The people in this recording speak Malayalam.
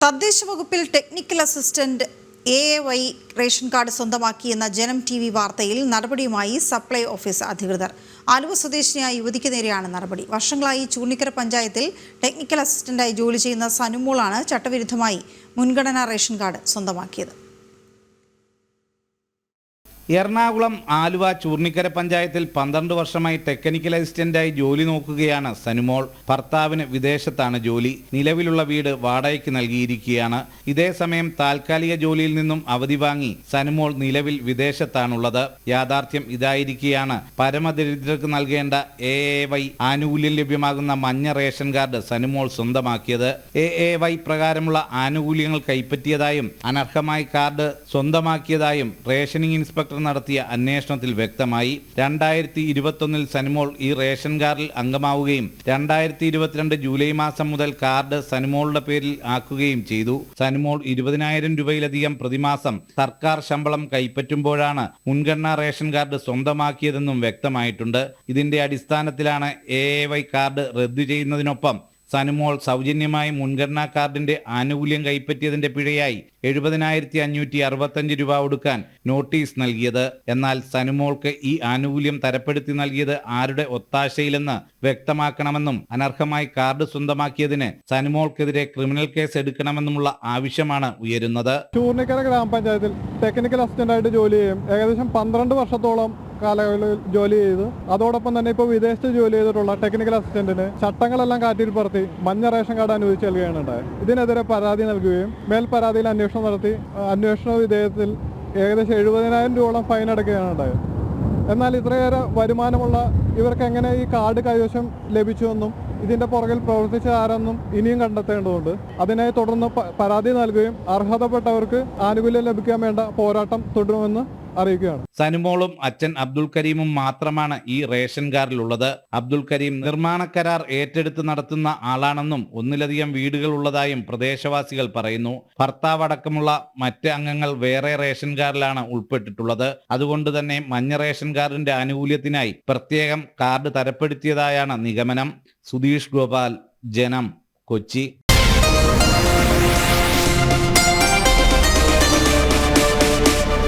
തദ്ദേശ വകുപ്പിൽ technical assistant AAY ration card സ്വന്തമാക്കിയെന്ന ജനം TV വാർത്തയിൽ നടപടിയുമായി സപ്ലൈ ഓഫീസ് അധികൃതർ. ആലുവ സ്വദേശിനിയായ യുവതിക്ക് നേരെയാണ് നടപടി. വർഷങ്ങളായി ചൂർണിക്കര പഞ്ചായത്തിൽ ടെക്നിക്കൽ അസിസ്റ്റന്റായി ജോലി ചെയ്യുന്ന സനുമോളാണ് ചട്ടവിരുദ്ധമായി മുൻഗണനാ റേഷൻ കാർഡ് സ്വന്തമാക്കിയത്. എറണാകുളം ആലുവ ചൂർണിക്കര പഞ്ചായത്തിൽ 12 വർഷമായി ടെക്നിക്കൽ അസിസ്റ്റന്റായി ജോലി നോക്കുകയാണ് സനുമോൾ. ഭർത്താവിന് വിദേശത്താണ് ജോലി. നിലവിലുള്ള വീട് വാടകയ്ക്ക് നൽകിയിരിക്കുകയാണ്. ഇതേസമയം താൽക്കാലിക ജോലിയിൽ നിന്നും അവധി വാങ്ങി സനുമോൾ നിലവിൽ വിദേശത്താണുള്ളത്. യാഥാർത്ഥ്യം ഇതായിരിക്കെയാണ് പരമദരിദ്രർക്ക് നൽകേണ്ട AAY ആനുകൂല്യം ലഭ്യമാകുന്ന മഞ്ഞ റേഷൻ കാർഡ് സനുമോൾ സ്വന്തമാക്കിയത്. AAY പ്രകാരമുള്ള ആനുകൂല്യങ്ങൾ കൈപ്പറ്റിയതായും അനർഹമായി കാർഡ് സ്വന്തമാക്കിയതായും റേഷനിംഗ് ഇൻസ്പെക്ടർ നടത്തിയ അന്വേഷണത്തിൽ വ്യക്തമായി. 2021 സനുമോൾ ഈ റേഷൻ കാർഡിൽ അംഗമാവുകയും 2022 ജൂലൈ മാസം മുതൽ കാർഡ് സനുമോളുടെ പേരിൽ ആക്കുകയും ചെയ്തു. സനുമോൾ 20,000 രൂപയിലധികം പ്രതിമാസം സർക്കാർ ശമ്പളം കൈപ്പറ്റുമ്പോഴാണ് മുൻഗണനാ റേഷൻ കാർഡ് സ്വന്തമാക്കിയതെന്നും വ്യക്തമായിട്ടുണ്ട്. ഇതിന്റെ അടിസ്ഥാനത്തിലാണ് AAY കാർഡ് റദ്ദു ചെയ്യുന്നതിനൊപ്പം സനുമോൾ സൗജന്യമായി മുൻഗണനാ കാർഡിന്റെ ആനുകൂല്യം കൈപ്പറ്റിയതിന്റെ പിഴയായി 70,565 രൂപ കൊടുക്കാൻ നോട്ടീസ് നൽകിയത്. എന്നാൽ സനുമോൾക്ക് ഈ ആനുകൂല്യം തരപ്പെടുത്തി നൽകിയത് ആരുടെ ഒത്താശയിലെന്ന് വ്യക്തമാക്കണമെന്നും അനർഹമായി കാർഡ് സ്വന്തമാക്കിയതിന് സനുമോൾക്കെതിരെ ക്രിമിനൽ കേസ് എടുക്കണമെന്നുമുള്ള ആവശ്യമാണ് ഉയരുന്നത്. ചൂർണിക്കര ഗ്രാമപഞ്ചായത്തിൽ ടെക്നിക്കൽ അസിസ്റ്റന്റായിട്ട് ജോലി ചെയ്യും. ഏകദേശം 12 വർഷത്തോളം കാലയളവിൽ ജോലി ചെയ്ത് അതോടൊപ്പം തന്നെ ഇപ്പോൾ വിദേശത്ത് ജോലി ചെയ്തിട്ടുള്ള ടെക്നിക്കൽ അസിസ്റ്റന്റിന് ചട്ടങ്ങളെല്ലാം കാറ്റിൽ പറത്തി മഞ്ഞ റേഷൻ കാർഡ് അനുവദിച്ച് നൽകുകയാണ് ഉണ്ടായത്. ഇതിനെതിരെ പരാതി നൽകുകയും മേൽ പരാതിയിൽ അന്വേഷണം നടത്തി അന്വേഷണ വിധേയത്തിൽ ഏകദേശം 70,000 രൂപയോളം ഫൈൻ അടയ്ക്കുകയാണ് ഉണ്ടായത്. എന്നാൽ ഇത്രയേറെ വരുമാനമുള്ള ഇവർക്ക് എങ്ങനെ ഈ കാർഡ് കൈവശം ലഭിച്ചുവെന്നും ഇതിന്റെ പുറകിൽ പ്രവർത്തിച്ച ആരെന്നും ഇനിയും കണ്ടെത്തേണ്ടതുണ്ട്. അതിനായി തുടർന്ന് പരാതി നൽകുകയും അർഹതപ്പെട്ടവർക്ക് ആനുകൂല്യം ലഭിക്കാൻ വേണ്ട പോരാട്ടം തുടരുമെന്ന് അറിയിക്കുകയാണ്. സനുമോളും അച്ഛൻ അബ്ദുൽ കരീമും മാത്രമാണ് ഈ റേഷൻ കാർഡിലുള്ളത്. അബ്ദുൽ കരീം നിർമ്മാണ കരാർ ഏറ്റെടുത്ത് നടത്തുന്ന ആളാണെന്നും ഒന്നിലധികം വീടുകൾ ഉള്ളതായും പ്രദേശവാസികൾ പറയുന്നു. ഭർത്താവ് അടക്കമുള്ള മറ്റ് അംഗങ്ങൾ വേറെ റേഷൻ കാർഡിലാണ് ഉൾപ്പെട്ടിട്ടുള്ളത്. അതുകൊണ്ട് തന്നെ മഞ്ഞ റേഷൻ കാർഡിന്റെ ആനുകൂല്യത്തിനായി പ്രത്യേകം കാർഡ് തരപ്പെടുത്തിയതായാണ് നിഗമനം. സുധീഷ് ഗോപാൽ, ജനം, കൊച്ചി.